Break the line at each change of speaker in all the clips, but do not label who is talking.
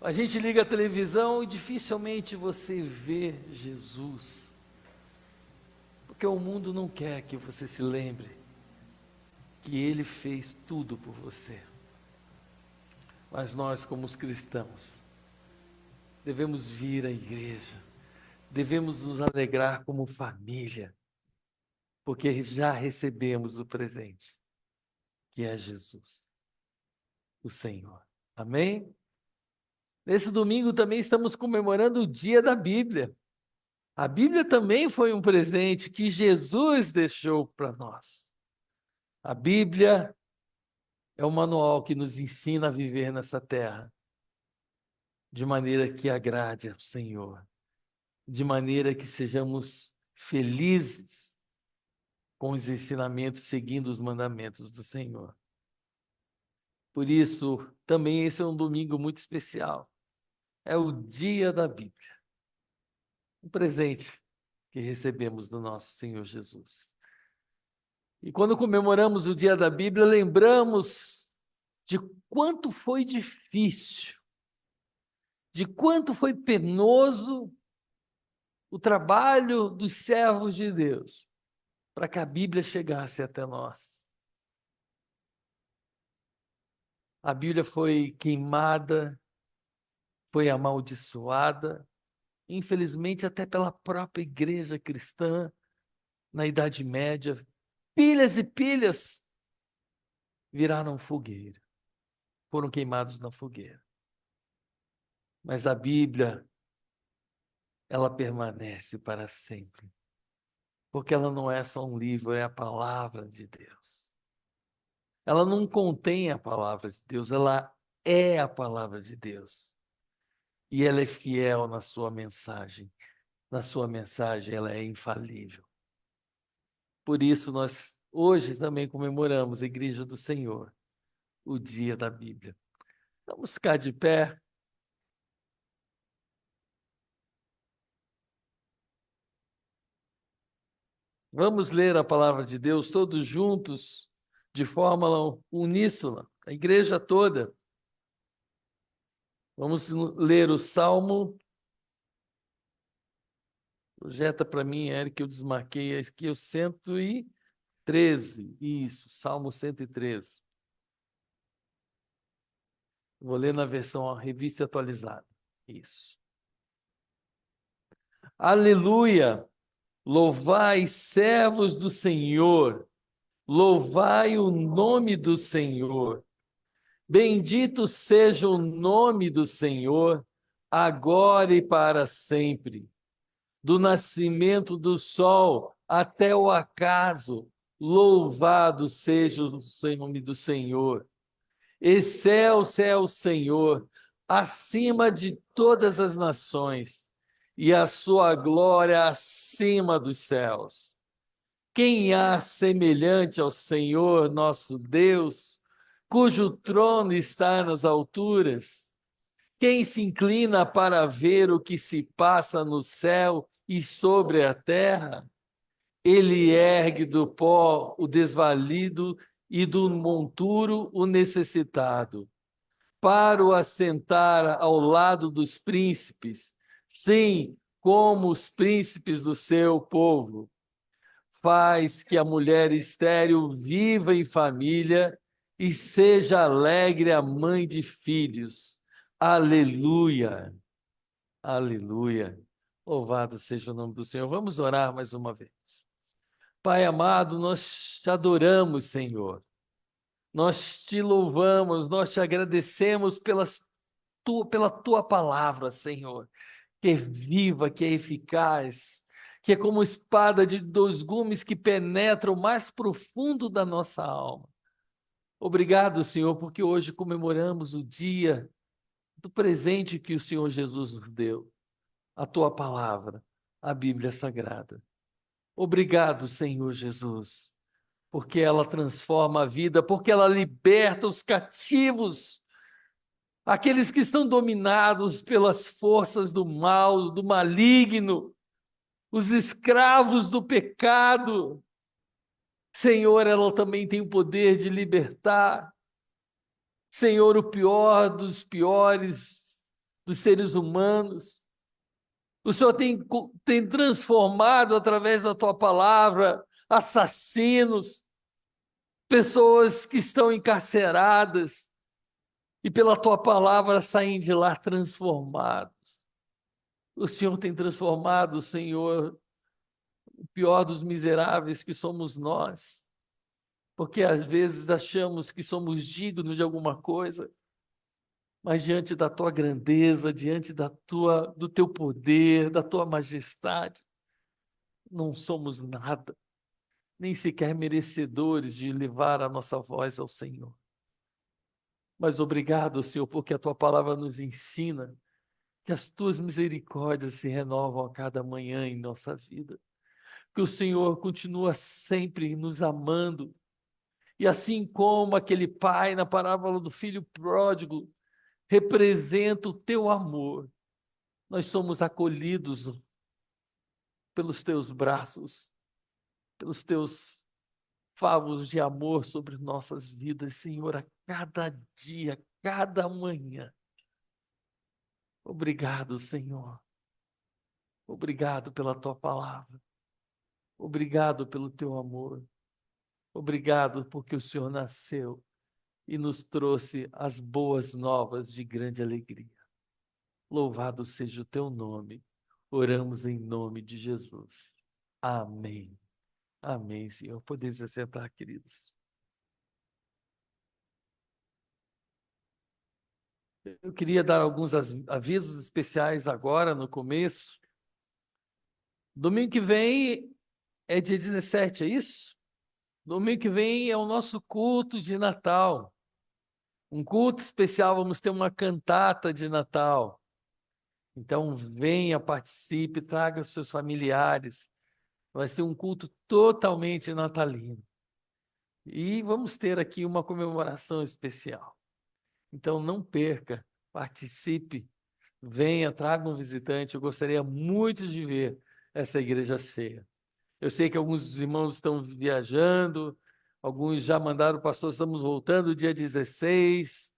A gente liga a televisão e dificilmente você vê Jesus, porque o mundo não quer que você se lembre que Ele fez tudo por você. Mas nós, como os cristãos, devemos vir à igreja, devemos nos alegrar como família, porque já recebemos o presente, que é Jesus, o Senhor. Amém? Nesse domingo também estamos comemorando o dia da Bíblia. A Bíblia também foi um presente que Jesus deixou para nós. A Bíblia é o manual que nos ensina a viver nessa terra de maneira que agrade ao Senhor, de maneira que sejamos felizes com os ensinamentos, seguindo os mandamentos do Senhor. Por isso, também esse é um domingo muito especial. É o dia da Bíblia, um presente que recebemos do nosso Senhor Jesus. E quando comemoramos o dia da Bíblia, lembramos de quanto foi difícil, de quanto foi penoso o trabalho dos servos de Deus para que a Bíblia chegasse até nós. A Bíblia foi queimada, foi amaldiçoada, infelizmente até pela própria igreja cristã na Idade Média. Pilhas e pilhas viraram fogueira, foram queimados na fogueira. Mas a Bíblia, ela permanece para sempre, porque ela não é só um livro, é a palavra de Deus. Ela não contém a palavra de Deus, ela é a palavra de Deus. E ela é fiel na sua mensagem. Na sua mensagem, ela é infalível. Por isso, nós hoje também comemoramos a Igreja do Senhor, o dia da Bíblia. Vamos ficar de pé. Vamos ler a palavra de Deus todos juntos, de forma uníssona, a igreja toda. Vamos ler o Salmo. Projeta para mim, Eric, eu desmarquei aqui o 113. Isso, Salmo 113. Vou ler na versão a revista atualizada. Isso. Aleluia! Louvai, servos do Senhor. Louvai o nome do Senhor. Bendito seja o nome do Senhor, agora e para sempre. Do nascimento do sol até o acaso, louvado seja o nome do Senhor. Excelso é o Senhor, acima de todas as nações, e a sua glória acima dos céus. Quem há semelhante ao Senhor nosso Deus, cujo trono está nas alturas? Quem se inclina para ver o que se passa no céu e sobre a terra? Ele ergue do pó o desvalido e do monturo o necessitado, para o assentar ao lado dos príncipes, sim, como os príncipes do seu povo. Faz que a mulher estéril viva em família e seja alegre a mãe de filhos. Aleluia, aleluia. Louvado seja o nome do Senhor. Vamos orar mais uma vez. Pai amado, nós te adoramos, Senhor. Nós te louvamos, nós te agradecemos pela tua palavra, Senhor, que é viva, que é eficaz, que é como espada de dois gumes que penetra o mais profundo da nossa alma. Obrigado, Senhor, porque hoje comemoramos o dia do presente que o Senhor Jesus nos deu, a tua palavra, a Bíblia Sagrada. Obrigado, Senhor Jesus, porque ela transforma a vida, porque ela liberta os cativos, aqueles que estão dominados pelas forças do mal, do maligno, os escravos do pecado. Senhor, ela também tem o poder de libertar. Senhor, o pior dos piores, dos seres humanos. O Senhor tem transformado através da tua palavra assassinos, pessoas que estão encarceradas e pela tua palavra saem de lá transformados. O Senhor tem transformado, Senhor, o pior dos miseráveis que somos nós, porque às vezes achamos que somos dignos de alguma coisa, mas diante da tua grandeza, diante do teu poder, da tua majestade, não somos nada, nem sequer merecedores de levar a nossa voz ao Senhor. Mas obrigado, Senhor, porque a tua palavra nos ensina que as tuas misericórdias se renovam a cada manhã em nossa vida, que o Senhor continua sempre nos amando, e assim como aquele pai na parábola do filho pródigo representa o teu amor, nós somos acolhidos pelos teus braços, pelos teus favos de amor sobre nossas vidas, Senhor, a cada dia, cada manhã. Obrigado, Senhor. Obrigado pela tua palavra. Obrigado pelo teu amor. Obrigado porque o Senhor nasceu e nos trouxe as boas novas de grande alegria. Louvado seja o teu nome. Oramos em nome de Jesus. Amém. Amém, Senhor. Podeis se sentar, queridos. Eu queria dar alguns avisos especiais agora, no começo. Domingo que vem é dia 17, é isso? Domingo que vem é o nosso culto de Natal. Um culto especial, vamos ter uma cantata de Natal. Então venha, participe, traga os seus familiares. Vai ser um culto totalmente natalino. E vamos ter aqui uma comemoração especial. Então não perca, participe, venha, traga um visitante. Eu gostaria muito de ver essa igreja cheia. Eu sei que alguns irmãos estão viajando, alguns já mandaram, pastor, estamos voltando dia 16.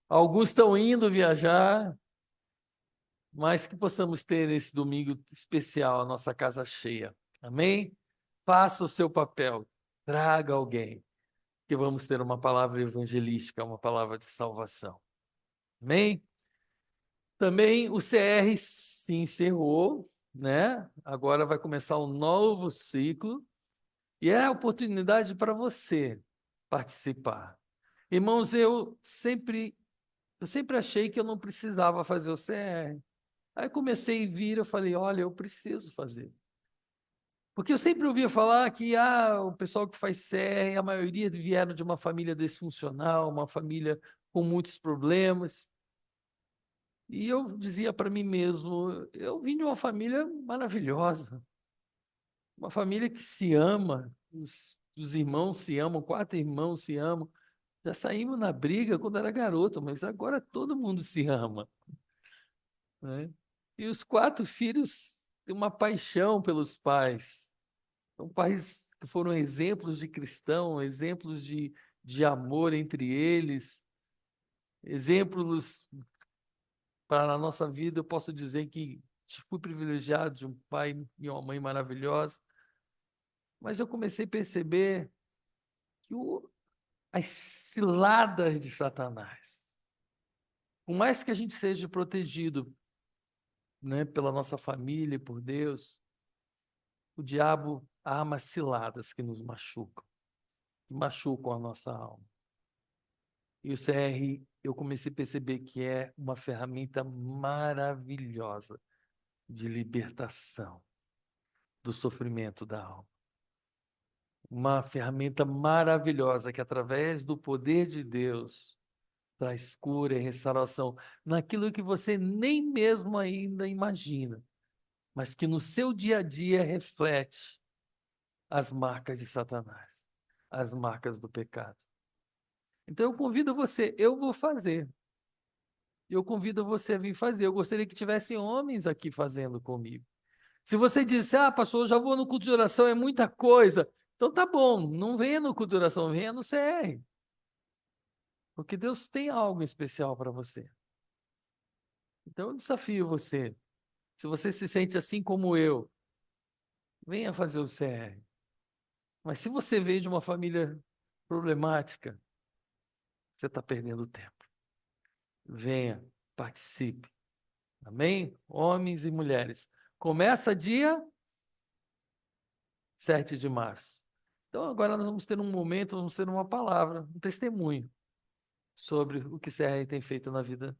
Alguns estão indo viajar, mas que possamos ter esse domingo especial, a nossa casa cheia. Amém? Faça o seu papel, traga alguém, que vamos ter uma palavra evangelística, uma palavra de salvação. Amém? Também o CR se encerrou, né? Agora vai começar um novo ciclo e é a oportunidade para você participar. Irmãos, eu sempre achei que eu não precisava fazer o CR. Aí comecei a vir, eu falei, olha, eu preciso fazer. Porque eu sempre ouvia falar que o pessoal que faz CR, a maioria vieram de uma família disfuncional, uma família com muitos problemas. E eu dizia para mim mesmo, eu vim de uma família maravilhosa, uma família que se ama, os irmãos se amam, 4 irmãos se amam. Já saímos na briga quando era garoto, mas agora todo mundo se ama, né? E os 4 filhos têm uma paixão pelos pais. São pais que foram exemplos de cristão, exemplos de amor entre eles, exemplos para a nossa vida. Eu posso dizer que fui privilegiado de um pai e uma mãe maravilhosa, mas eu comecei a perceber que as ciladas de Satanás, por mais que a gente seja protegido, né, pela nossa família e por Deus, o diabo arma ciladas que nos machucam, que machucam a nossa alma. E o CR, eu comecei a perceber que é uma ferramenta maravilhosa de libertação do sofrimento da alma. Uma ferramenta maravilhosa que, através do poder de Deus, traz cura e restauração naquilo que você nem mesmo ainda imagina, mas que no seu dia a dia reflete as marcas de Satanás, as marcas do pecado. Então eu convido você, eu vou fazer. Eu convido você a vir fazer. Eu gostaria que tivessem homens aqui fazendo comigo. Se você disse, pastor, eu já vou no culto de oração, é muita coisa. Então tá bom, não venha no culto de oração, venha no CR. Porque Deus tem algo especial para você. Então eu desafio você. Se você se sente assim como eu, venha fazer o CR. Mas se você veio de uma família problemática, você está perdendo tempo. Venha, participe. Amém? Homens e mulheres. Começa dia 7 de março. Então agora nós vamos ter um momento, vamos ter uma palavra, um testemunho sobre o que CR tem feito na vida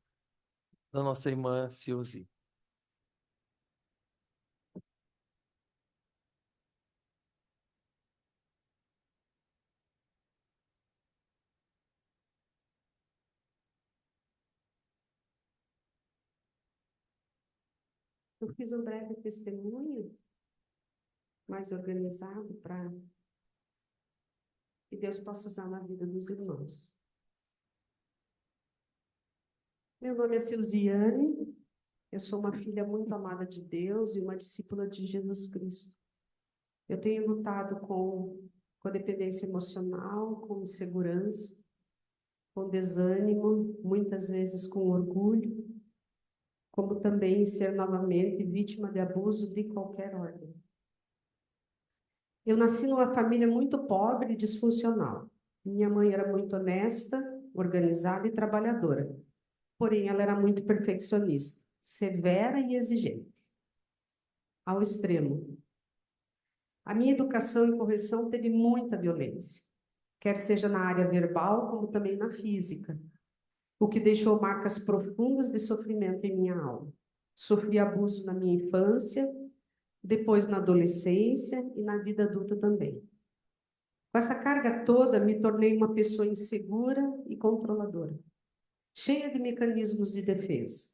da nossa irmã Silzi.
Eu fiz um breve testemunho, mais organizado, para que Deus possa usar na vida dos irmãos. Meu nome é Silziane, eu sou uma filha muito amada de Deus e uma discípula de Jesus Cristo. Eu tenho lutado com dependência emocional, com insegurança, com desânimo, muitas vezes com orgulho, como também ser novamente vítima de abuso de qualquer ordem. Eu nasci numa família muito pobre e disfuncional. Minha mãe era muito honesta, organizada e trabalhadora. Porém, ela era muito perfeccionista, severa e exigente, ao extremo. A minha educação e correção teve muita violência, quer seja na área verbal, como também na física, o que deixou marcas profundas de sofrimento em minha alma. Sofri abuso na minha infância, depois na adolescência e na vida adulta também. Com essa carga toda, me tornei uma pessoa insegura e controladora, cheia de mecanismos de defesa.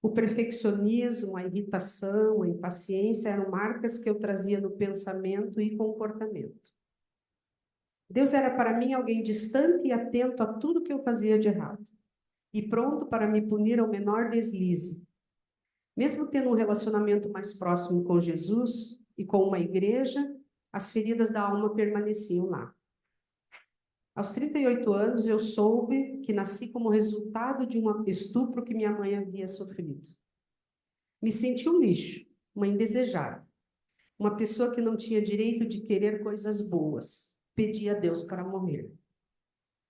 O perfeccionismo, a irritação, a impaciência eram marcas que eu trazia no pensamento e comportamento. Deus era para mim alguém distante e atento a tudo que eu fazia de errado, e pronto para me punir ao menor deslize. Mesmo tendo um relacionamento mais próximo com Jesus e com uma igreja, as feridas da alma permaneciam lá. Aos 38 anos, eu soube que nasci como resultado de um estupro que minha mãe havia sofrido. Me senti um lixo, uma indesejada, uma pessoa que não tinha direito de querer coisas boas. Pedi a Deus para morrer.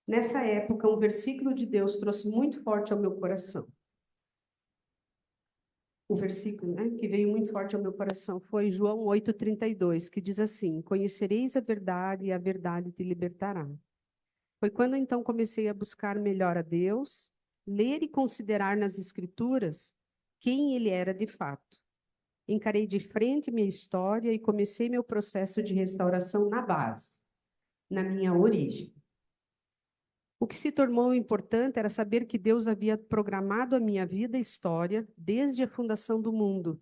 Nessa época, um versículo de Deus trouxe muito forte ao meu coração. O versículo, que veio muito forte ao meu coração foi João 8,32, que diz assim: Conhecereis a verdade e a verdade te libertará. Foi quando então comecei a buscar melhor a Deus, ler e considerar nas Escrituras quem Ele era de fato. Encarei de frente minha história e comecei meu processo de restauração na base, na minha origem. O que se tornou importante era saber que Deus havia programado a minha vida e história desde a fundação do mundo,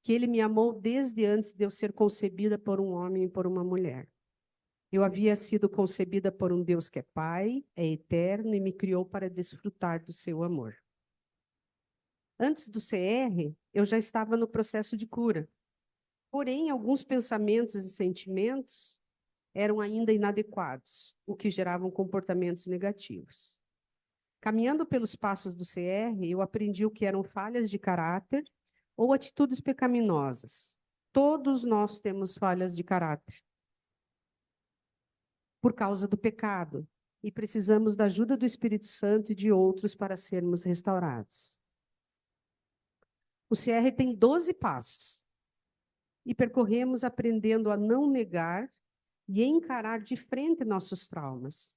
que Ele me amou desde antes de eu ser concebida por um homem e por uma mulher. Eu havia sido concebida por um Deus que é Pai, é eterno e me criou para desfrutar do seu amor. Antes do CR, eu já estava no processo de cura. Porém, alguns pensamentos e sentimentos eram ainda inadequados, o que geravam comportamentos negativos. Caminhando pelos passos do CR, eu aprendi o que eram falhas de caráter ou atitudes pecaminosas. Todos nós temos falhas de caráter por causa do pecado e precisamos da ajuda do Espírito Santo e de outros para sermos restaurados. O CR tem 12 passos e percorremos aprendendo a não negar e encarar de frente nossos traumas.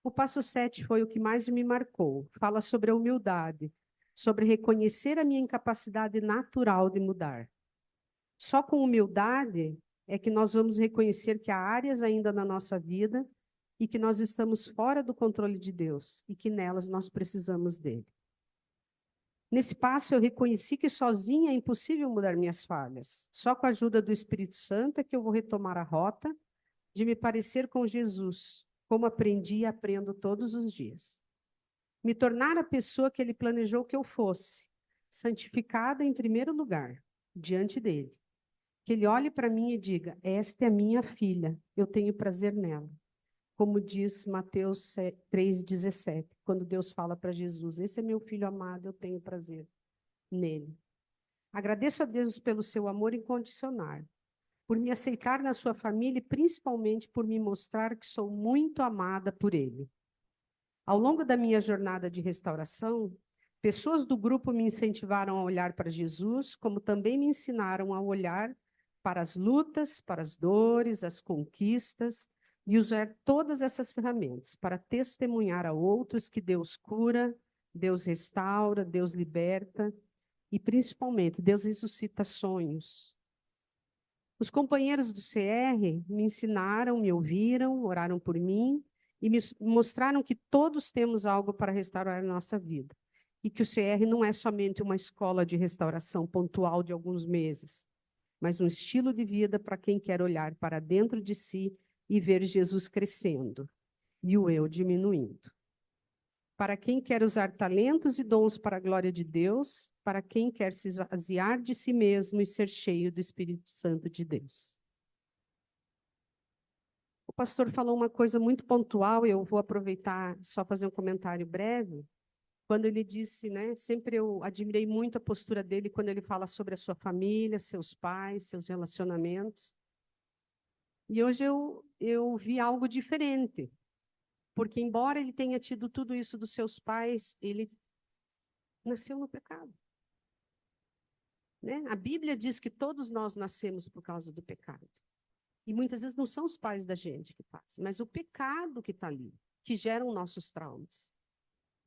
O passo 7 foi o que mais me marcou. Fala sobre a humildade, sobre reconhecer a minha incapacidade natural de mudar. Só com humildade é que nós vamos reconhecer que há áreas ainda na nossa vida e que nós estamos fora do controle de Deus e que nelas nós precisamos dele. Nesse passo eu reconheci que sozinha é impossível mudar minhas falhas. Só com a ajuda do Espírito Santo é que eu vou retomar a rota de me parecer com Jesus, como aprendi e aprendo todos os dias. Me tornar a pessoa que ele planejou que eu fosse, santificada em primeiro lugar, diante dele. Que ele olhe para mim e diga: esta é a minha filha, eu tenho prazer nela. Como diz Mateus 3,17, quando Deus fala para Jesus: esse é meu filho amado, eu tenho prazer. nele. Agradeço a Deus pelo seu amor incondicional, por me aceitar na sua família e principalmente por me mostrar que sou muito amada por ele. Ao longo da minha jornada de restauração, pessoas do grupo me incentivaram a olhar para Jesus, como também me ensinaram a olhar para as lutas, para as dores, as conquistas, e usar todas essas ferramentas para testemunhar a outros que Deus cura, Deus restaura, Deus liberta, e principalmente Deus ressuscita sonhos. Os companheiros do CR me ensinaram, me ouviram, oraram por mim e me mostraram que todos temos algo para restaurar a nossa vida. E que o CR não é somente uma escola de restauração pontual de alguns meses, mas um estilo de vida para quem quer olhar para dentro de si e ver Jesus crescendo e o eu diminuindo. Para quem quer usar talentos e dons para a glória de Deus, para quem quer se esvaziar de si mesmo e ser cheio do Espírito Santo de Deus. O pastor falou uma coisa muito pontual, eu vou aproveitar só fazer um comentário breve. Quando ele disse, né, sempre eu admirei muito a postura dele quando ele fala sobre a sua família, seus pais, seus relacionamentos. E hoje eu vi algo diferente, porque embora ele tenha tido tudo isso dos seus pais, ele nasceu no pecado. Né? A Bíblia diz que todos nós nascemos por causa do pecado. E muitas vezes não são os pais da gente que fazem, mas o pecado que está ali, que geram nossos traumas.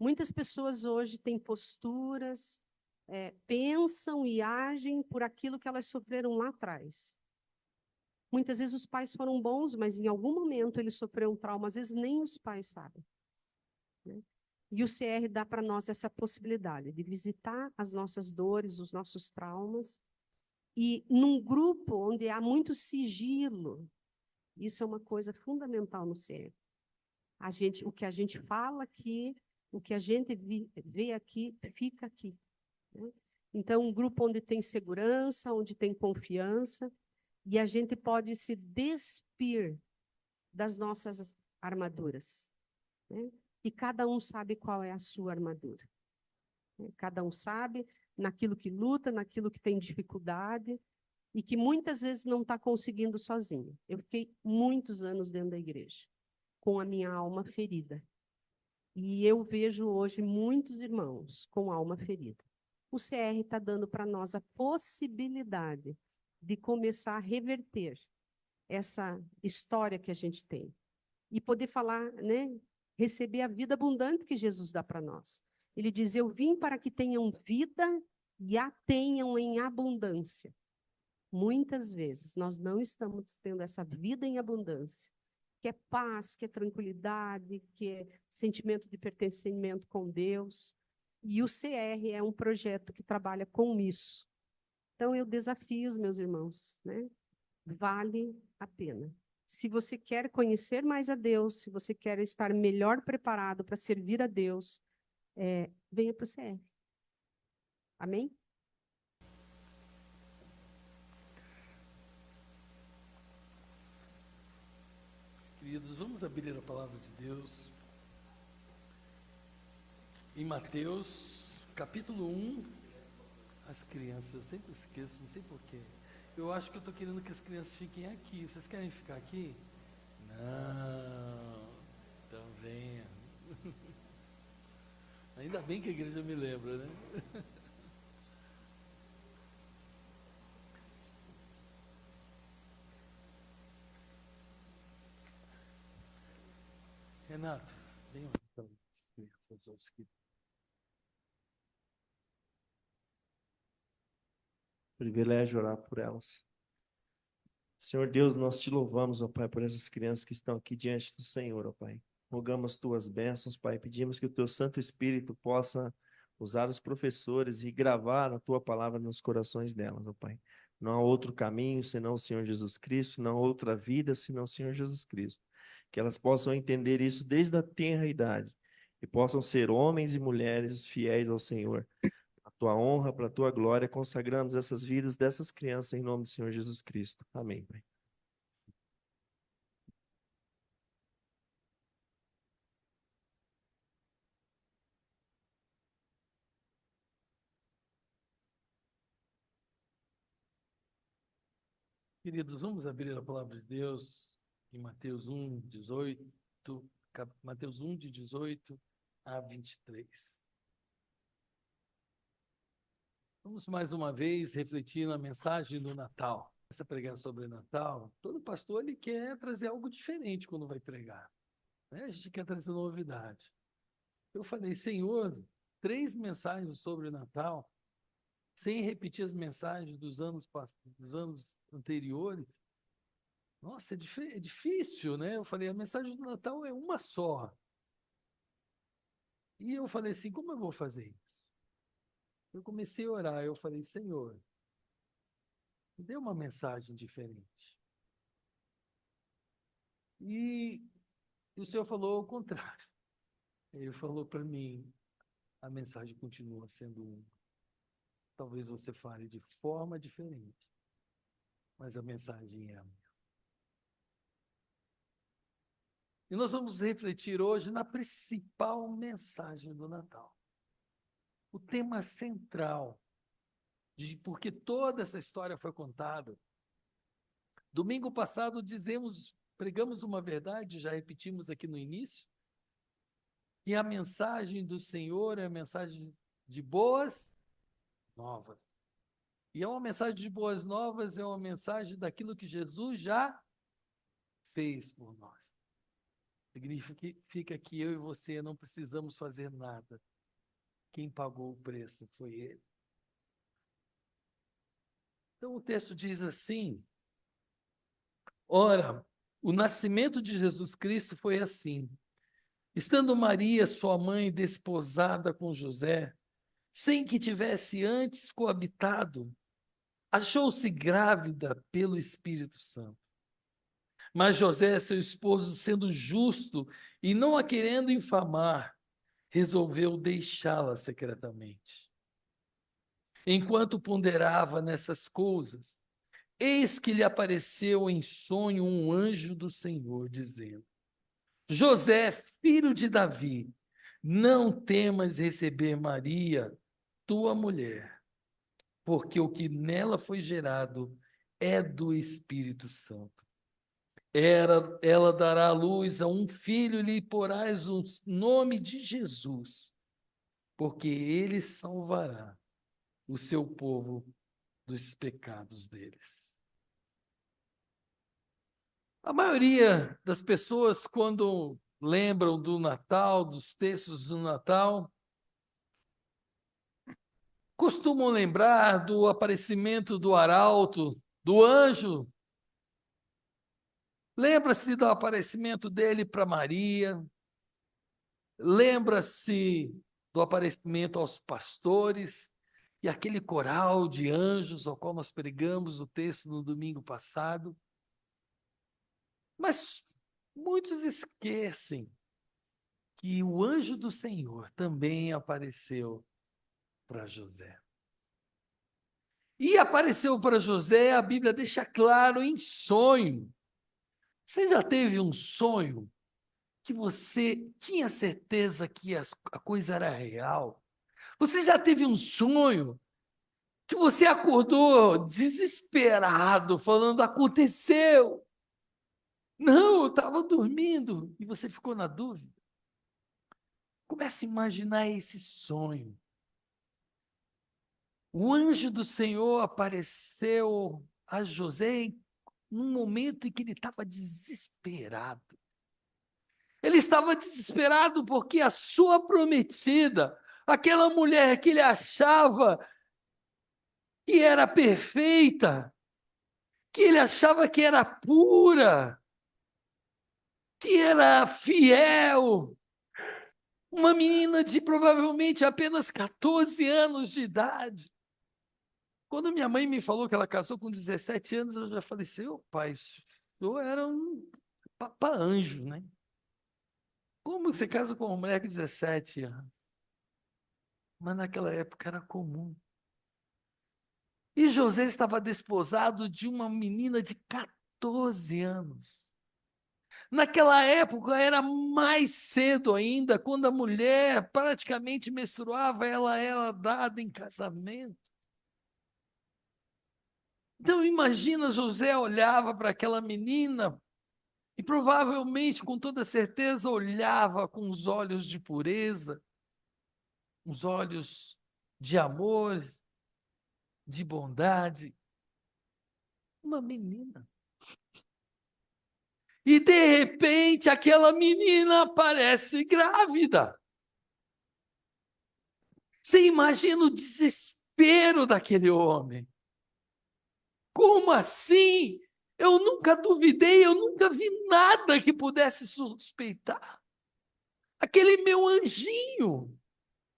Muitas pessoas hoje têm posturas, pensam e agem por aquilo que elas sofreram lá atrás. Muitas vezes os pais foram bons, mas em algum momento eles sofreram um trauma, às vezes nem os pais sabem. Né? E o CR dá para nós essa possibilidade de visitar as nossas dores, os nossos traumas, e num grupo onde há muito sigilo, isso é uma coisa fundamental no CR. O que a gente fala aqui, o que a gente vê aqui, fica aqui. Né? Então, um grupo onde tem segurança, onde tem confiança, e a gente pode se despir das nossas armaduras. Né? E cada um sabe qual é a sua armadura. Né? Cada um sabe naquilo que luta, naquilo que tem dificuldade, e que muitas vezes não está conseguindo sozinho. Eu fiquei muitos anos dentro da igreja, com a minha alma ferida. E eu vejo hoje muitos irmãos com alma ferida. O CR está dando para nós a possibilidade de começar a reverter essa história que a gente tem. E poder falar, né, receber a vida abundante que Jesus dá para nós. Ele diz, eu vim para que tenham vida e a tenham em abundância. Muitas vezes nós não estamos tendo essa vida em abundância, que é paz, que é tranquilidade, que é sentimento de pertencimento com Deus. E o CR é um projeto que trabalha com isso. Então, eu desafio os meus irmãos, né? Vale a pena. Se você quer conhecer mais a Deus, se você quer estar melhor preparado para servir a Deus, venha para o CR. Amém?
Queridos, vamos abrir a palavra de Deus em Mateus, capítulo 1. As crianças, eu sempre esqueço, não sei porquê. Eu acho que eu estou querendo que as crianças fiquem aqui. Vocês querem ficar aqui? Não. Então venha. Ainda bem que a igreja me lembra, né? Renato, vem então.
Privilégio orar por elas. Senhor Deus, nós te louvamos, ó Pai, por essas crianças que estão aqui diante do Senhor, ó Pai. Rogamos tuas bênçãos, Pai. Pedimos que o teu Santo Espírito possa usar os professores e gravar a tua palavra nos corações delas, ó Pai. Não há outro caminho senão o Senhor Jesus Cristo, não há outra vida senão o Senhor Jesus Cristo. Que elas possam entender isso desde a tenra idade e possam ser homens e mulheres fiéis ao Senhor. A tua honra, para a tua glória, consagramos essas vidas dessas crianças em nome do Senhor Jesus Cristo. Amém, Pai.
Queridos, vamos abrir a palavra de Deus em Mateus 1, 18, Mateus 1, de 18 a 23. Vamos mais uma vez refletir na mensagem do Natal. Essa pregar sobre Natal, todo pastor ele quer trazer algo diferente quando vai pregar, né? A gente quer trazer novidade. Eu falei, Senhor, 3 mensagens sobre o Natal, sem repetir as mensagens dos anos anteriores. Nossa, é difícil, né? Eu falei, a mensagem do Natal é uma só. E eu falei assim, como eu vou fazer isso? Eu comecei a orar, eu falei, Senhor, me dê uma mensagem diferente. E o Senhor falou o contrário. Ele falou para mim, a mensagem continua sendo uma. Talvez você fale de forma diferente, mas a mensagem é a mesma. E nós vamos refletir hoje na principal mensagem do Natal. O tema central de porque toda essa história foi contada. Domingo passado pregamos uma verdade, já repetimos aqui no início, que a mensagem do Senhor é a mensagem de boas novas. E é uma mensagem de boas novas, é uma mensagem daquilo que Jesus já fez por nós. Significa que eu e você não precisamos fazer nada. Quem pagou o preço foi Ele. Então o texto diz assim: ora, o nascimento de Jesus Cristo foi assim. Estando Maria, sua mãe, desposada com José, sem que tivesse antes coabitado, achou-se grávida pelo Espírito Santo. Mas José, seu esposo, sendo justo e não a querendo infamar, resolveu deixá-la secretamente. Enquanto ponderava nessas coisas, eis que lhe apareceu em sonho um anjo do Senhor, dizendo: José, filho de Davi, não temas receber Maria, tua mulher, porque o que nela foi gerado é do Espírito Santo. Ela dará à luz a um filho e lhe porás o nome de Jesus, porque ele salvará o seu povo dos pecados deles. A maioria das pessoas, quando lembram do Natal, dos textos do Natal, costumam lembrar do aparecimento do arauto, do anjo. Lembra-se do aparecimento dele para Maria. Lembra-se do aparecimento aos pastores e aquele coral de anjos ao qual nós pregamos o texto no domingo passado. Mas muitos esquecem que o anjo do Senhor também apareceu para José. E apareceu para José, a Bíblia deixa claro, em sonho. Você já teve um sonho que você tinha certeza que a coisa era real? Você já teve um sonho que você acordou desesperado, falando, aconteceu? Não, eu estava dormindo. E você ficou na dúvida? Comece a imaginar esse sonho. O anjo do Senhor apareceu a José num momento em que ele estava desesperado. Ele estava desesperado porque a sua prometida, aquela mulher que ele achava que era perfeita, que ele achava que era pura, que era fiel, uma menina de provavelmente apenas 14 anos de idade. Quando minha mãe me falou que ela casou com 17 anos, eu já falei assim, ô pai, eu era um papa-anjo, né? Como você casa com uma mulher com 17 anos? Mas naquela época era comum. E José estava desposado de uma menina de 14 anos. Naquela época era mais cedo ainda, quando a mulher praticamente menstruava, ela era dada em casamento. Então imagina, José olhava para aquela menina e provavelmente, com toda certeza, olhava com os olhos de pureza, os olhos de amor, de bondade. Uma menina. E de repente aquela menina aparece grávida. Você imagina o desespero daquele homem. Como assim? Eu nunca duvidei, eu nunca vi nada que pudesse suspeitar. Aquele meu anjinho,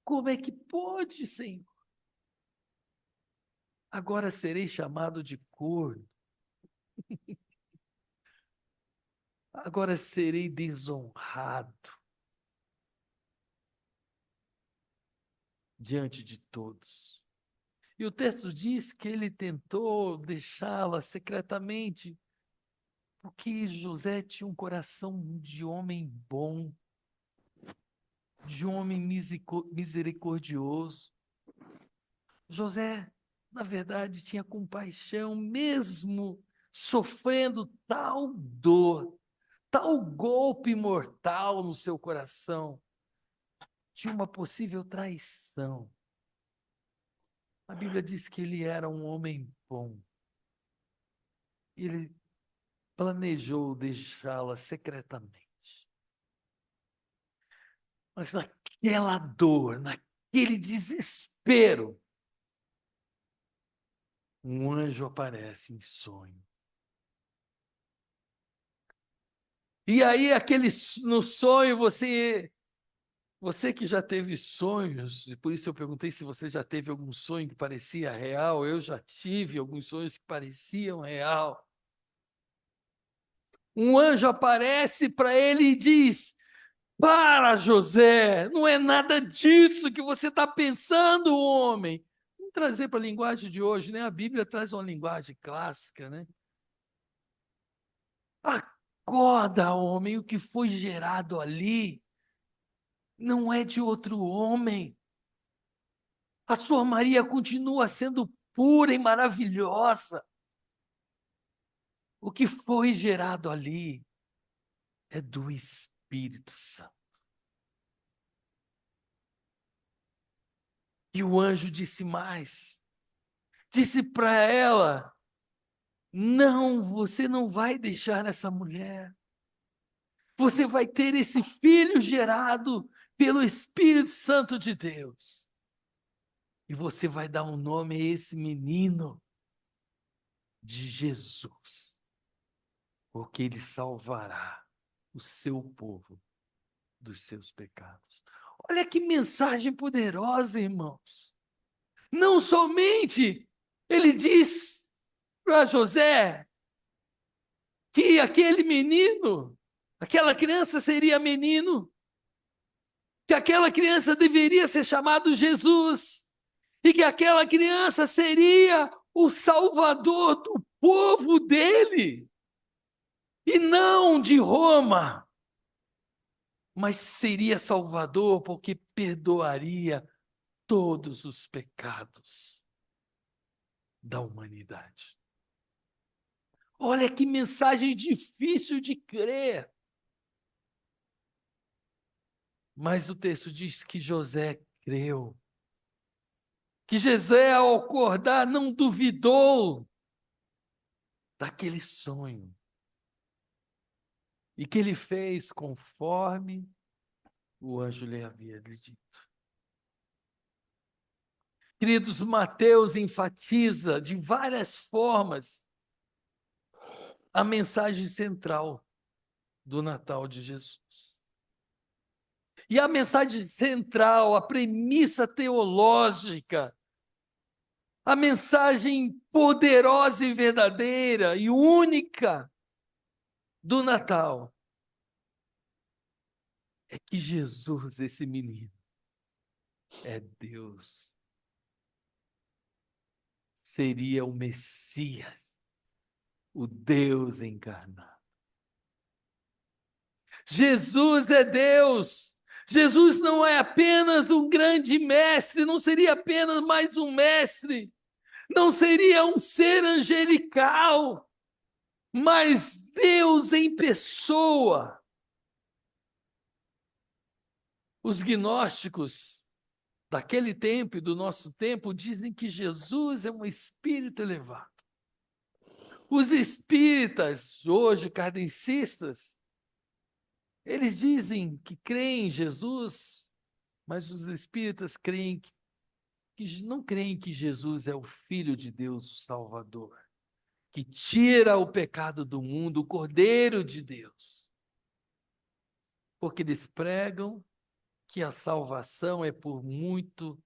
como é que pode, Senhor? Agora serei chamado de corno. Agora serei desonrado diante de todos. E o texto diz que ele tentou deixá-la secretamente, porque José tinha um coração de homem bom, de homem misericordioso. José, na verdade, tinha compaixão, mesmo sofrendo tal dor, tal golpe mortal no seu coração, de uma possível traição. A Bíblia diz que ele era um homem bom. Ele planejou deixá-la secretamente. Mas naquela dor, naquele desespero, um anjo aparece em sonho. E aí, no sonho, você que já teve sonhos, e por isso eu perguntei se você já teve algum sonho que parecia real, eu já tive alguns sonhos que pareciam real. Um anjo aparece para ele e diz: para, José, não é nada disso que você está pensando, homem. Vamos trazer para a linguagem de hoje, né? A Bíblia traz uma linguagem clássica, né? Acorda, homem, o que foi gerado ali não é de outro homem. A sua Maria continua sendo pura e maravilhosa. O que foi gerado ali é do Espírito Santo. E o anjo disse mais. Disse para ela: não, você não vai deixar essa mulher. Você vai ter esse filho gerado pelo Espírito Santo de Deus. E você vai dar um nome a esse menino de Jesus, porque ele salvará o seu povo dos seus pecados. Olha que mensagem poderosa, irmãos. Não somente ele diz para José que aquele menino, aquela criança seria menino, que aquela criança deveria ser chamado Jesus, e que aquela criança seria o salvador do povo dele, e não de Roma, mas seria salvador porque perdoaria todos os pecados da humanidade. Olha que mensagem difícil de crer. Mas o texto diz que José creu. Que José, ao acordar, não duvidou daquele sonho. E que ele fez conforme o anjo lhe havia dito. Queridos, Mateus enfatiza de várias formas a mensagem central do Natal de Jesus. E a mensagem central, a premissa teológica, a mensagem poderosa e verdadeira e única do Natal é que Jesus, esse menino, é Deus. Seria o Messias, o Deus encarnado. Jesus é Deus. Jesus não é apenas um grande mestre, não seria apenas mais um mestre. não seria um ser angelical, mas Deus em pessoa. Os gnósticos daquele tempo e do nosso tempo dizem que Jesus é um espírito elevado. Os espíritas, hoje kardecistas, eles dizem que creem em Jesus, mas os espíritas não creem que Jesus é o Filho de Deus, o Salvador, que tira o pecado do mundo, o Cordeiro de Deus. Porque eles pregam que a salvação é por muito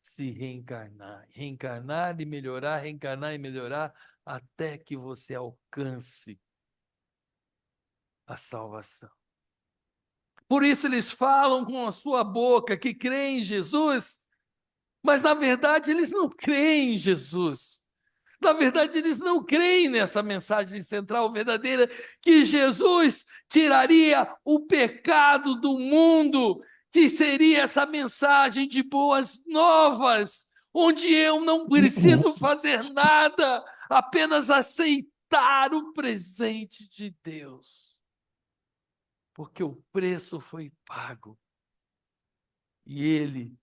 se reencarnar. Reencarnar e melhorar, reencarnar e melhorar, até que você alcance a salvação. Por isso eles falam com a sua boca que creem em Jesus, mas na verdade eles não creem em Jesus. Na verdade, eles não creem nessa mensagem central verdadeira, que Jesus tiraria o pecado do mundo, que seria essa mensagem de boas novas, onde eu não preciso fazer nada, apenas aceitar o presente de Deus. Porque o preço foi pago e ele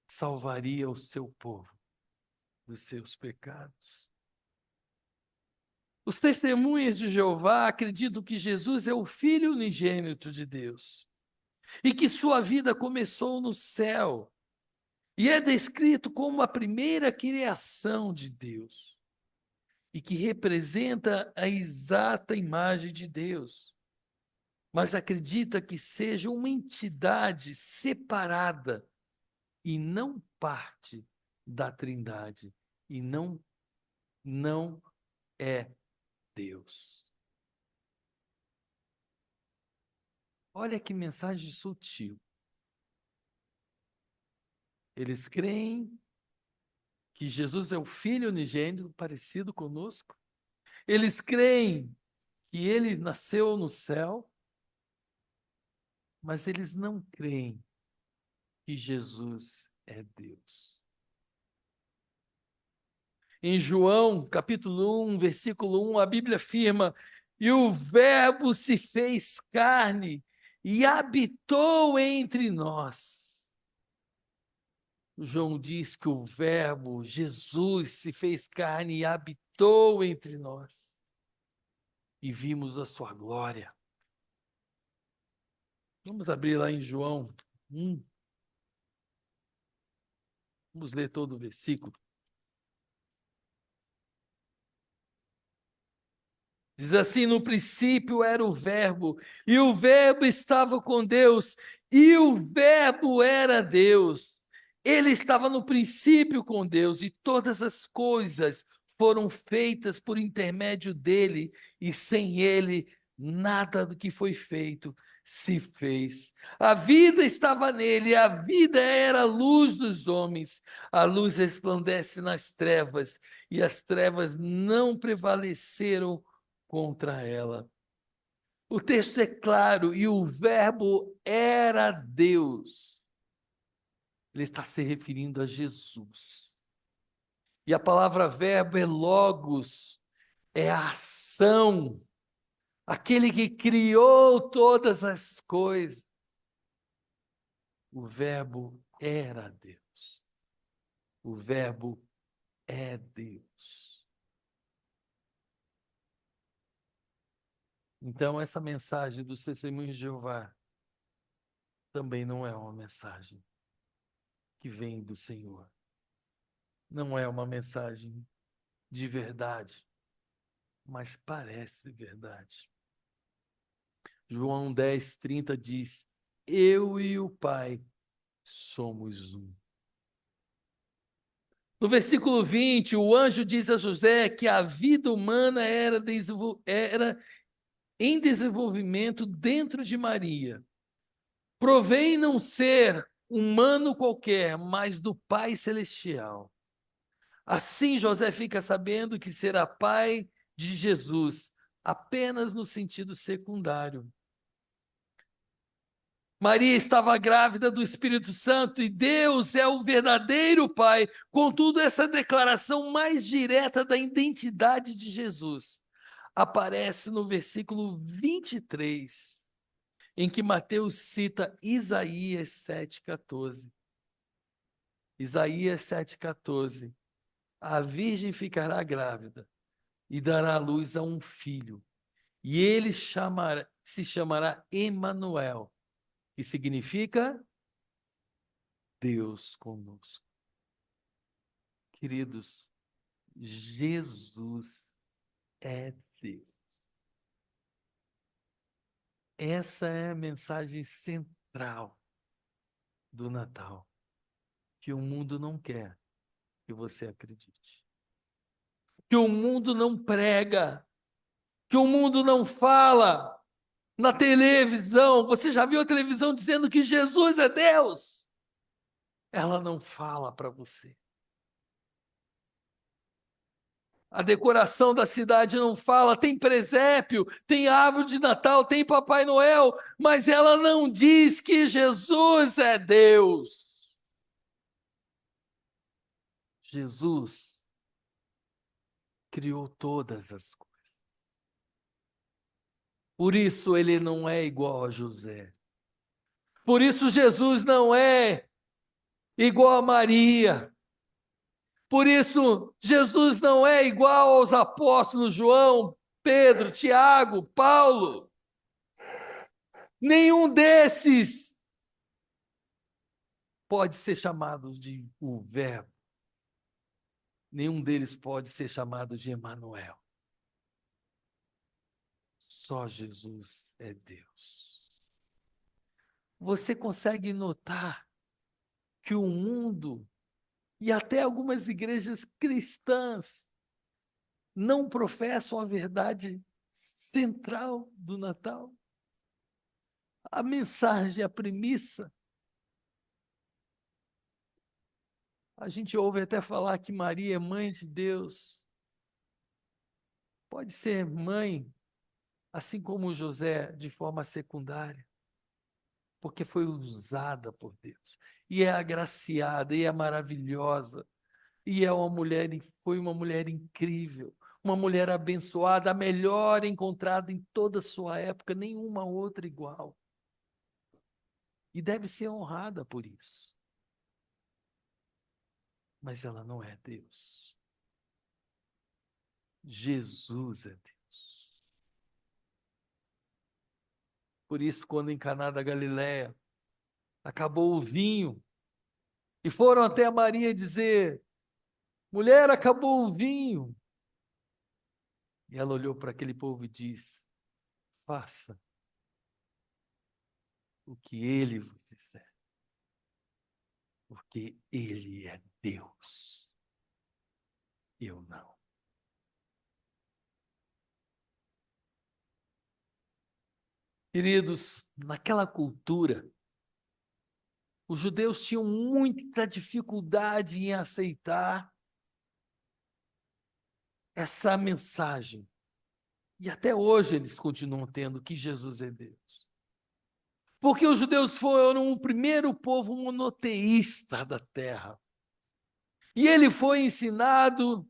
salvaria o seu povo dos seus pecados. Os testemunhas de Jeová acreditam que Jesus é o Filho unigênito de Deus e que sua vida começou no céu e é descrito como a primeira criação de Deus e que representa a exata imagem de Deus, mas acredita que seja uma entidade separada e não parte da Trindade e não é Deus. Olha que mensagem sutil. Eles creem que Jesus é o Filho unigênito, parecido conosco. Eles creem que ele nasceu no céu, mas eles não creem que Jesus é Deus. Em João, capítulo 1, versículo 1, a Bíblia afirma: "E o Verbo se fez carne e habitou entre nós." João diz que o Verbo, Jesus, se fez carne e habitou entre nós. E vimos a sua glória. Vamos abrir lá em João 1. Vamos ler todo o versículo. Diz assim: "No princípio era o Verbo, e o Verbo estava com Deus, e o Verbo era Deus. Ele estava no princípio com Deus, e todas as coisas foram feitas por intermédio dele, e sem ele nada do que foi feito se fez. A vida estava nele, a vida era a luz dos homens. A luz resplandece nas trevas, e as trevas não prevaleceram contra ela." O texto é claro, e o Verbo era Deus. Ele está se referindo a Jesus. E a palavra verbo é logos, é a ação, aquele que criou todas as coisas. O Verbo era Deus. O Verbo é Deus. Então, essa mensagem dos testemunhos de Jeová também não é uma mensagem que vem do Senhor. Não é uma mensagem de verdade, mas parece verdade. João 10:30 diz: "Eu e o Pai somos um." No versículo 20, o anjo diz a José que a vida humana era em desenvolvimento dentro de Maria. Provém não ser humano qualquer, mas do Pai Celestial. Assim, José fica sabendo que será pai de Jesus, apenas no sentido secundário. Maria estava grávida do Espírito Santo e Deus é o verdadeiro Pai. Contudo, essa declaração mais direta da identidade de Jesus aparece no versículo 23, em que Mateus cita Isaías 7,14. Isaías 7,14. A virgem ficará grávida e dará à luz a um filho, e ele se chamará Emanuel, que significa Deus conosco. Queridos, Jesus é Deus. Essa é a mensagem central do Natal, que o mundo não quer que você acredite. Que o mundo não prega, que o mundo não fala na televisão. Você já viu a televisão dizendo que Jesus é Deus? Ela não fala para você. A decoração da cidade não fala, tem presépio, tem árvore de Natal, tem Papai Noel, mas ela não diz que Jesus é Deus. Jesus criou todas as coisas. Por isso ele não é igual a José. Por isso Jesus não é igual a Maria. Por isso Jesus não é igual aos apóstolos João, Pedro, Tiago, Paulo. Nenhum desses pode ser chamado de o Verbo. Nenhum deles pode ser chamado de Emanuel. Só Jesus é Deus. Você consegue notar que o mundo e até algumas igrejas cristãs não professam a verdade central do Natal? A mensagem, a premissa. A gente ouve até falar que Maria é mãe de Deus. Pode ser mãe, assim como José, de forma secundária, porque foi usada por Deus. E é agraciada, e é maravilhosa. E é foi uma mulher incrível, uma mulher abençoada, a melhor encontrada em toda a sua época, nenhuma outra igual. E deve ser honrada por isso. Mas ela não é Deus. Jesus é Deus. Por isso, quando em Caná da Galileia acabou o vinho, e foram até a Maria dizer: mulher, acabou o vinho. E ela olhou para aquele povo e disse: faça o que ele vos disser, porque ele é Deus, eu não. Queridos, naquela cultura, os judeus tinham muita dificuldade em aceitar essa mensagem. E até hoje eles continuam tendo que Jesus é Deus. Porque os judeus foram o primeiro povo monoteísta da terra. E ele foi ensinado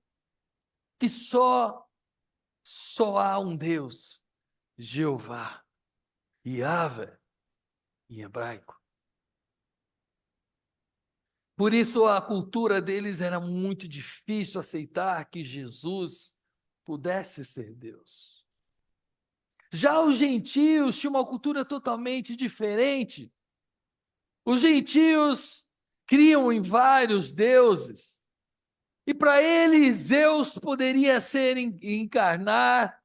que só há um Deus, Jeová, Yahvé, em hebraico. Por isso a cultura deles era muito difícil aceitar que Jesus pudesse ser Deus. Já os gentios tinham uma cultura totalmente diferente. Os gentios criam em vários deuses. E para eles, Zeus poderia encarnar.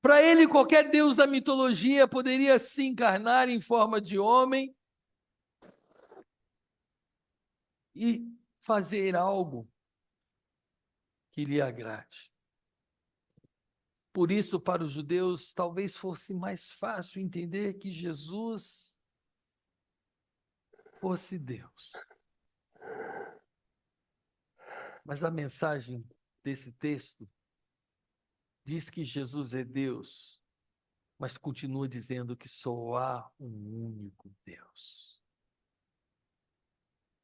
Para ele, qualquer deus da mitologia poderia se encarnar em forma de homem e fazer algo que lhe agrade. Por isso, para os judeus, talvez fosse mais fácil entender que Jesus fosse Deus. Mas a mensagem desse texto diz que Jesus é Deus mas continua dizendo que só há um único Deus.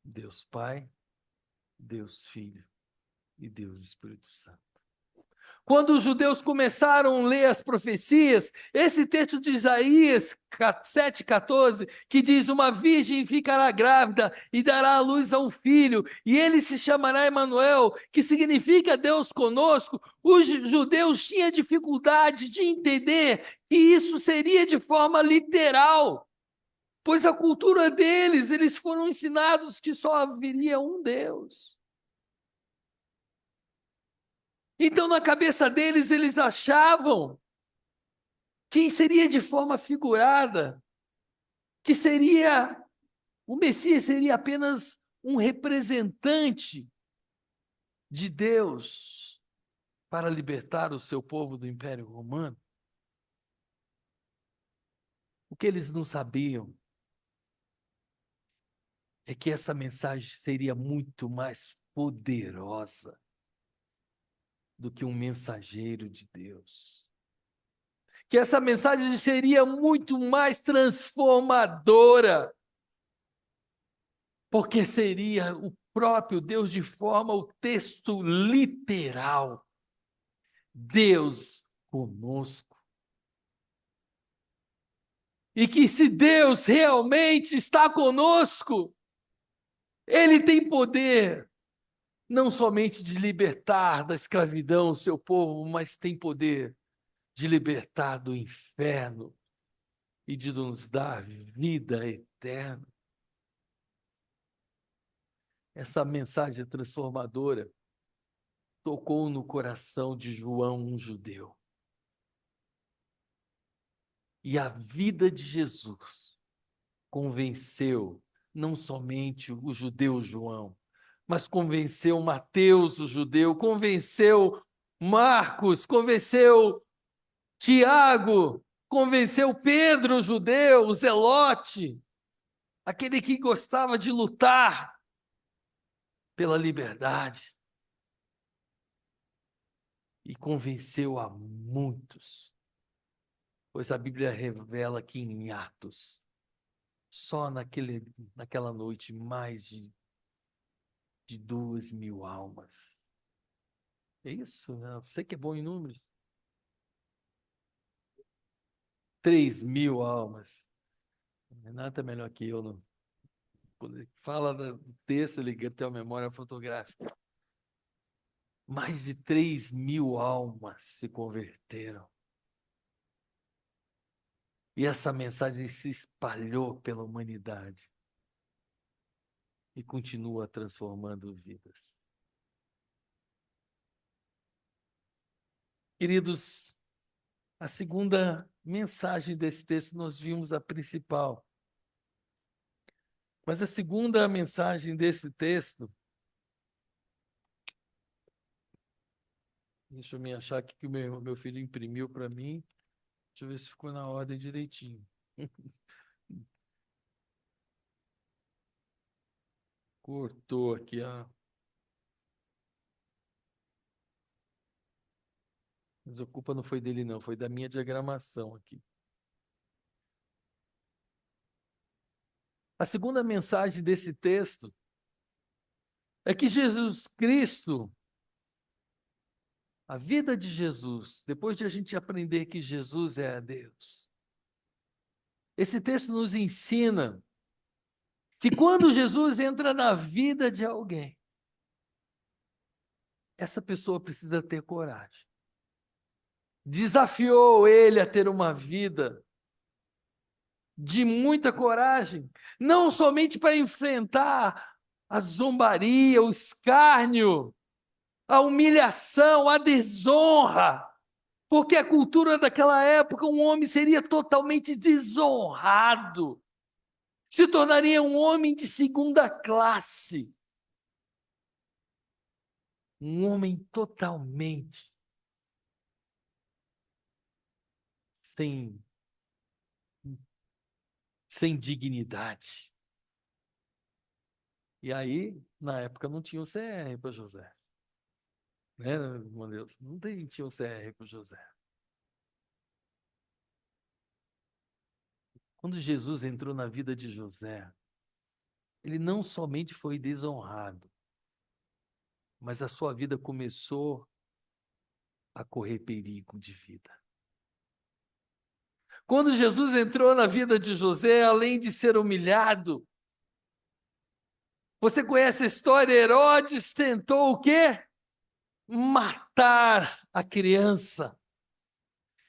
Deus Pai, Deus Filho e Deus Espírito Santo. Quando os judeus começaram a ler as profecias, esse texto de Isaías 7,14, que diz: uma virgem ficará grávida e dará à luz a um filho, e ele se chamará Emanuel, que significa Deus conosco. Os judeus tinham dificuldade de entender que isso seria de forma literal, pois a cultura deles, eles foram ensinados que só haveria um Deus. Então, na cabeça deles, eles achavam que seria de forma figurada, que o Messias seria apenas um representante de Deus para libertar o seu povo do Império Romano. O que eles não sabiam é que essa mensagem seria muito mais poderosa do que um mensageiro de Deus. Que essa mensagem seria muito mais transformadora, porque seria o próprio Deus de forma o texto literal. Deus conosco. E que se Deus realmente está conosco, Ele tem poder não somente de libertar da escravidão o seu povo, mas tem poder de libertar do inferno e de nos dar vida eterna. Essa mensagem transformadora tocou no coração de João, um judeu. E a vida de Jesus convenceu não somente o judeu João, mas convenceu Mateus, o judeu, convenceu Marcos, convenceu Tiago, convenceu Pedro, o judeu, o zelote, aquele que gostava de lutar pela liberdade. E convenceu a muitos, pois a Bíblia revela que em Atos, só naquela noite, mais de 2.000 almas. É isso, né? Você que é bom em números. 3.000 almas. Renata é melhor que eu. Não. Quando ele fala do texto, ele tem uma memória fotográfica. Mais de 3.000 almas se converteram. E essa mensagem se espalhou pela humanidade. E continua transformando vidas. Queridos, a segunda mensagem desse texto, nós vimos a principal. Mas a segunda mensagem desse texto, deixa eu me achar aqui que o meu filho imprimiu para mim. Deixa eu ver se ficou na ordem direitinho. Cortou aqui a... Mas a culpa não foi dele, não. Foi da minha diagramação aqui. A segunda mensagem desse texto é que Jesus Cristo, a vida de Jesus, depois de a gente aprender que Jesus é a Deus, esse texto nos ensina que quando Jesus entra na vida de alguém, essa pessoa precisa ter coragem. Desafiou ele a ter uma vida de muita coragem, não somente para enfrentar a zombaria, o escárnio, a humilhação, a desonra, porque a cultura daquela época, um homem seria totalmente desonrado, se tornaria um homem de segunda classe, um homem totalmente sem dignidade. E aí, na época, não tinha o CR para José. Né, meu Deus? Não tinha o CR para José. Quando Jesus entrou na vida de José, ele não somente foi desonrado, mas a sua vida começou a correr perigo de vida. Quando Jesus entrou na vida de José, além de ser humilhado, você conhece a história? Herodes tentou o quê? Matar a criança.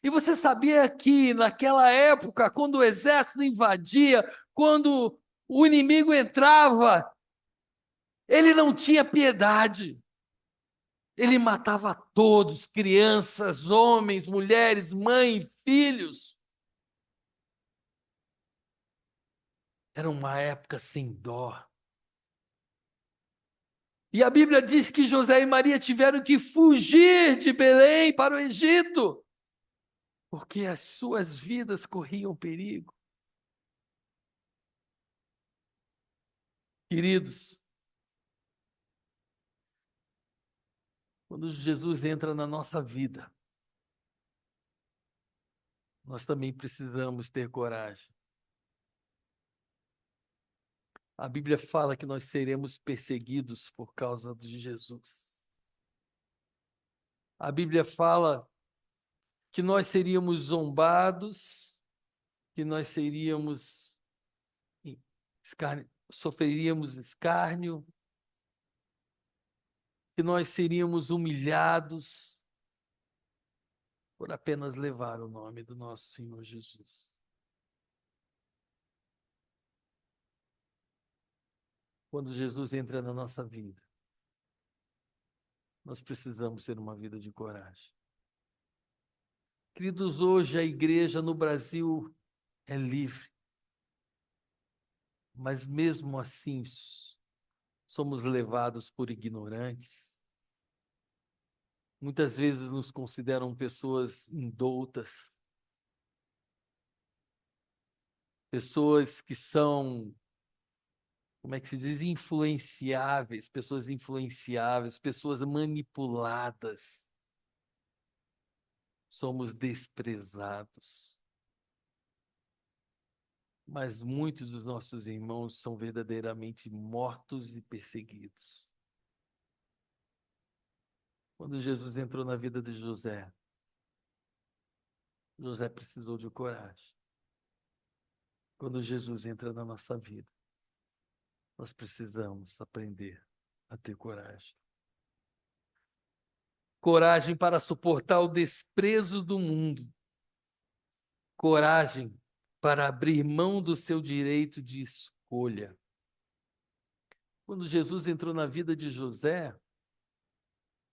E você sabia que naquela época, quando o exército invadia, quando o inimigo entrava, ele não tinha piedade. Ele matava todos, crianças, homens, mulheres, mães, filhos. Era uma época sem dó. E a Bíblia diz que José e Maria tiveram que fugir de Belém para o Egito, porque as suas vidas corriam perigo. Queridos, quando Jesus entra na nossa vida, nós também precisamos ter coragem. A Bíblia fala que nós seremos perseguidos por causa de Jesus. A Bíblia fala que nós seríamos zombados, que nós sofreríamos escárnio, que nós seríamos humilhados por apenas levar o nome do nosso Senhor Jesus. Quando Jesus entra na nossa vida, nós precisamos ter uma vida de coragem. Queridos, hoje a igreja no Brasil é livre, mas mesmo assim somos levados por ignorantes. Muitas vezes nos consideram pessoas indoutas, pessoas que são, como é que se diz, influenciáveis, pessoas manipuladas. Somos desprezados. Mas muitos dos nossos irmãos são verdadeiramente mortos e perseguidos. Quando Jesus entrou na vida de José, José precisou de coragem. Quando Jesus entra na nossa vida, nós precisamos aprender a ter coragem. Coragem para suportar o desprezo do mundo. Coragem para abrir mão do seu direito de escolha. Quando Jesus entrou na vida de José,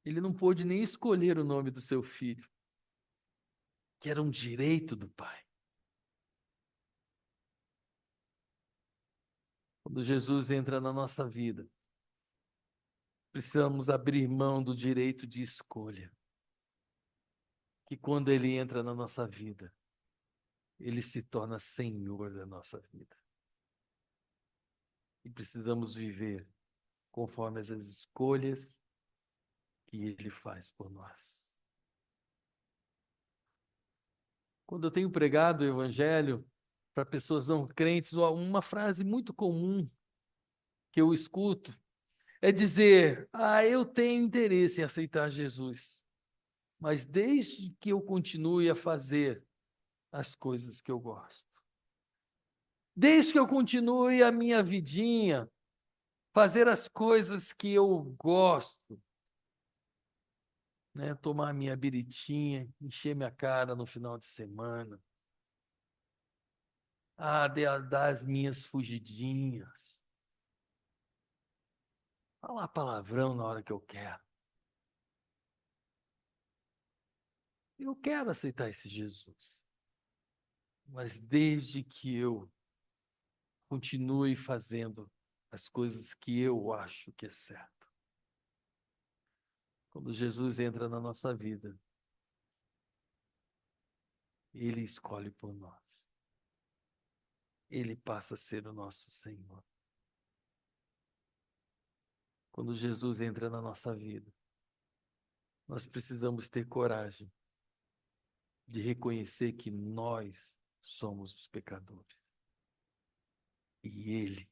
ele não pôde nem escolher o nome do seu filho, que era um direito do pai. Quando Jesus entra na nossa vida, precisamos abrir mão do direito de escolha. Que quando ele entra na nossa vida, ele se torna Senhor da nossa vida. E precisamos viver conforme as escolhas que ele faz por nós. Quando eu tenho pregado o evangelho para pessoas não crentes, uma frase muito comum que eu escuto é dizer: eu tenho interesse em aceitar Jesus, mas desde que eu continue a fazer as coisas que eu gosto, desde que eu continue a minha vidinha, fazer as coisas que eu gosto, né? Tomar minha biritinha, encher minha cara no final de semana, dar as minhas fugidinhas, falar palavrão na hora que eu quero. Eu quero aceitar esse Jesus, mas desde que eu continue fazendo as coisas que eu acho que é certo. Quando Jesus entra na nossa vida, ele escolhe por nós. Ele passa a ser o nosso Senhor. Quando Jesus entra na nossa vida, nós precisamos ter coragem de reconhecer que nós somos os pecadores. E Ele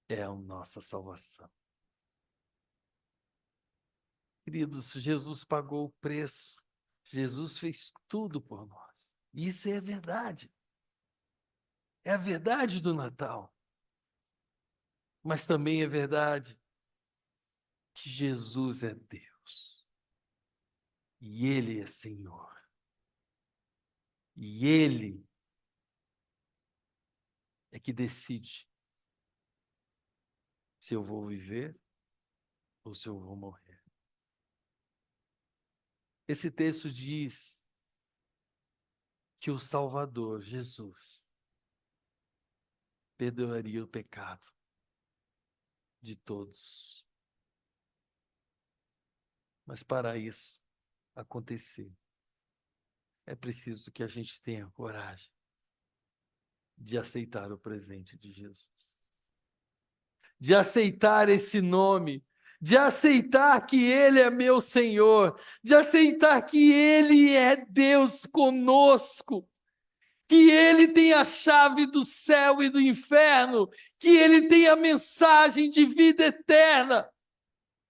é a nossa salvação. Queridos, Jesus pagou o preço. Jesus fez tudo por nós. Isso é verdade. É a verdade do Natal. Mas também é verdade que Jesus é Deus. E Ele é Senhor. E Ele é que decide se eu vou viver ou se eu vou morrer. Esse texto diz que o Salvador, Jesus, perdoaria o pecado de todos. Mas para isso acontecer, é preciso que a gente tenha coragem de aceitar o presente de Jesus, de aceitar esse nome, de aceitar que Ele é meu Senhor, de aceitar que Ele é Deus conosco, que Ele tem a chave do céu e do inferno, que Ele tem a mensagem de vida eterna,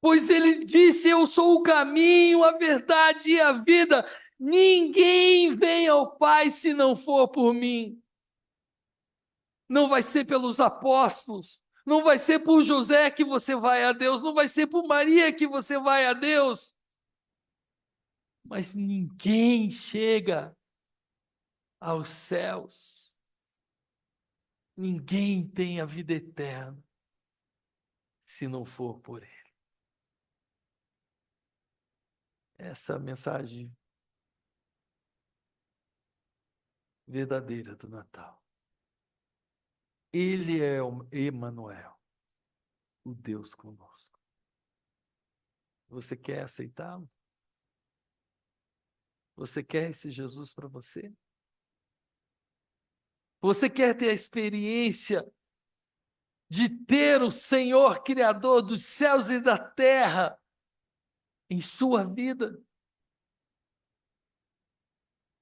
pois Ele disse: eu sou o caminho, a verdade e a vida. Ninguém vem ao Pai se não for por mim. Não vai ser pelos apóstolos, não vai ser por José que você vai a Deus, não vai ser por Maria que você vai a Deus. Mas ninguém chega aos céus. Ninguém tem a vida eterna se não for por Ele. Essa é a mensagem verdadeira do Natal. Ele é o Emanuel, o Deus conosco. Você quer aceitá-lo? Você quer esse Jesus para você? Você quer ter a experiência de ter o Senhor Criador dos céus e da terra em sua vida?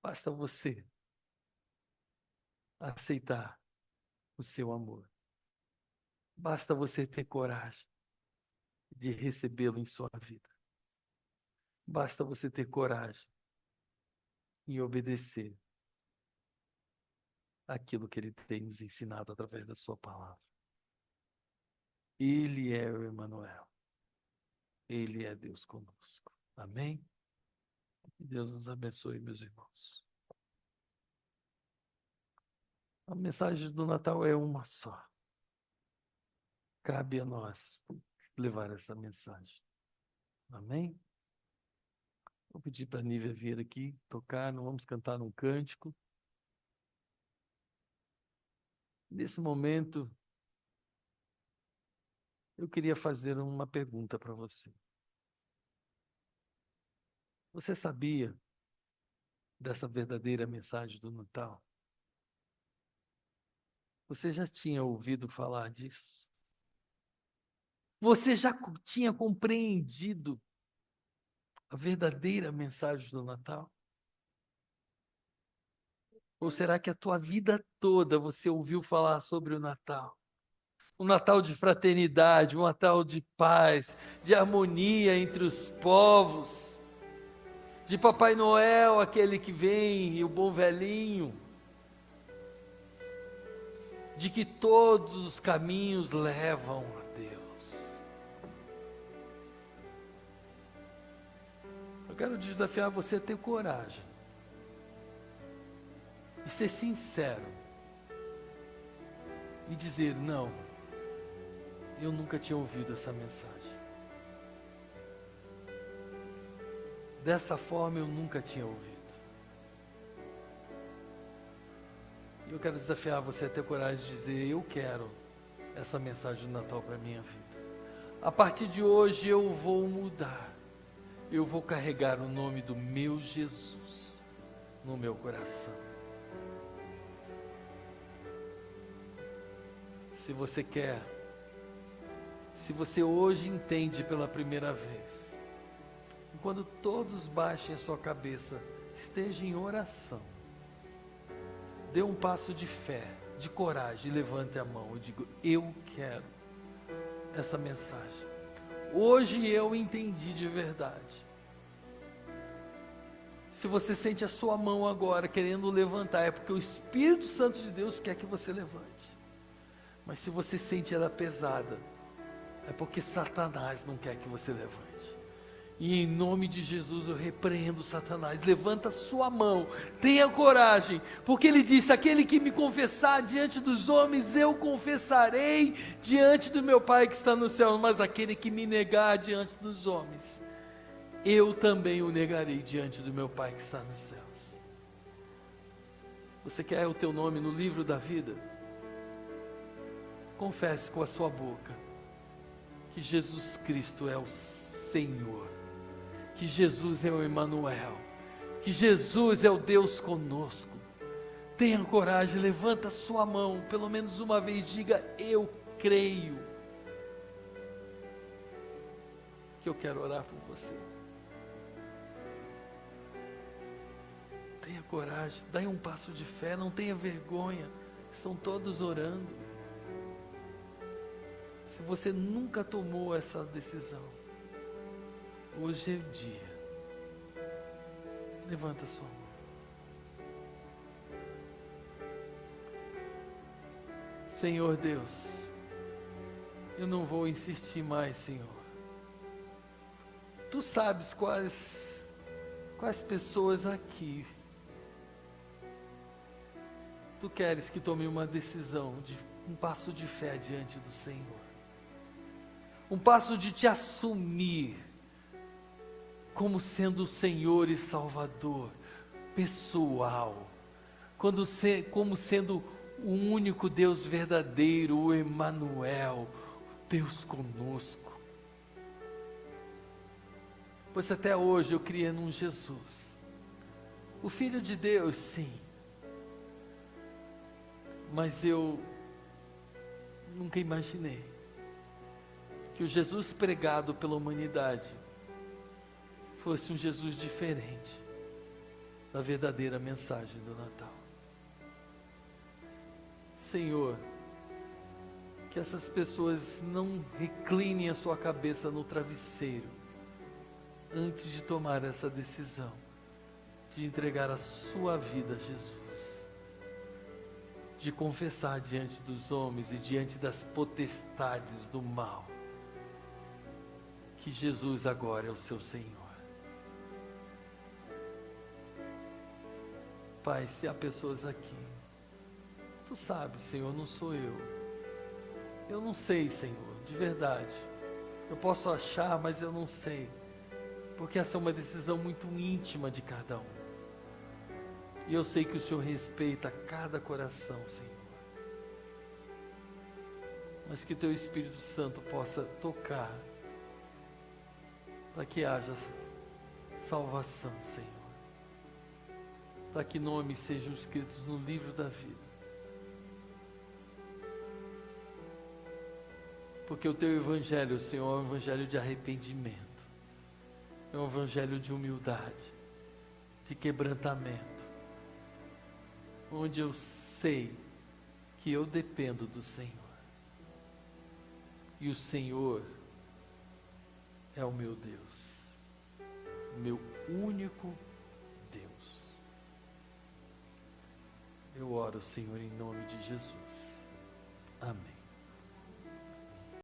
Basta você aceitar o seu amor. Basta você ter coragem de recebê-lo em sua vida. Basta você ter coragem em obedecer aquilo que Ele tem nos ensinado através da sua palavra. Ele é o Emanuel. Ele é Deus conosco. Amém? Que Deus nos abençoe, meus irmãos. A mensagem do Natal é uma só. Cabe a nós levar essa mensagem. Amém? Vou pedir para a Nívia vir aqui tocar, nós vamos cantar um cântico. Nesse momento, eu queria fazer uma pergunta para você. Você sabia dessa verdadeira mensagem do Natal? Você já tinha ouvido falar disso? Você já tinha compreendido a verdadeira mensagem do Natal? Ou será que a tua vida toda você ouviu falar sobre o Natal? Um Natal de fraternidade, um Natal de paz, de harmonia entre os povos, de Papai Noel, aquele que vem, e o bom velhinho, de que todos os caminhos levam a Deus. Eu quero desafiar você a ter coragem e ser sincero e dizer: não, eu nunca tinha ouvido essa mensagem. Dessa forma eu nunca tinha ouvido. E eu quero desafiar você a ter coragem de dizer: eu quero essa mensagem do Natal para a minha vida. A partir de hoje eu vou mudar. Eu vou carregar o nome do meu Jesus no meu coração. Se você quer, se você hoje entende pela primeira vez, e quando todos baixem a sua cabeça, esteja em oração, dê um passo de fé, de coragem, levante a mão. Eu digo, eu quero essa mensagem. Hoje eu entendi de verdade. Se você sente a sua mão agora querendo levantar, é porque o Espírito Santo de Deus quer que você levante. Mas se você sente ela pesada, é porque Satanás não quer que você levante. E em nome de Jesus eu repreendo Satanás. Levanta sua mão, tenha coragem, porque ele disse: aquele que me confessar diante dos homens, eu confessarei diante do meu Pai que está no céu. Mas aquele que me negar diante dos homens, eu também o negarei diante do meu Pai que está nos céus. Você quer o teu nome no livro da vida? Confesse com a sua boca que Jesus Cristo é o Senhor, que Jesus é o Emanuel, que Jesus é o Deus conosco. Tenha coragem, levanta a sua mão, pelo menos uma vez, diga: eu creio. Que eu quero orar por você. Tenha coragem, dê um passo de fé, não tenha vergonha. Estão todos orando. Se você nunca tomou essa decisão, hoje é o dia. Levanta a sua mão. Senhor Deus, eu não vou insistir mais, Senhor. Tu sabes quais pessoas aqui Tu queres que tome uma decisão, um passo de fé diante do Senhor. Um passo de te assumir como sendo o Senhor e Salvador pessoal, como sendo o único Deus verdadeiro, o Emanuel, o Deus conosco. Pois até hoje eu criei num Jesus, o Filho de Deus, sim, mas eu nunca imaginei que o Jesus pregado pela humanidade fosse um Jesus diferente da verdadeira mensagem do Natal. Senhor, que essas pessoas não reclinem a sua cabeça no travesseiro antes de tomar essa decisão de entregar a sua vida a Jesus, de confessar diante dos homens e diante das potestades do mal que Jesus agora é o seu Senhor. Pai, se há pessoas aqui, Tu sabes, Senhor, não sou eu. Eu não sei, Senhor, de verdade. Eu posso achar, mas eu não sei. Porque essa é uma decisão muito íntima de cada um. E eu sei que o Senhor respeita cada coração, Senhor. Mas que Teu Espírito Santo possa tocar para que haja salvação, Senhor. Para que nomes sejam escritos no livro da vida. Porque o Teu Evangelho, Senhor, é um Evangelho de arrependimento. É um Evangelho de humildade, de quebrantamento. Onde eu sei que eu dependo do Senhor. E o Senhor é o meu Deus, o meu único Deus. Eu oro, Senhor, em nome de Jesus. Amém.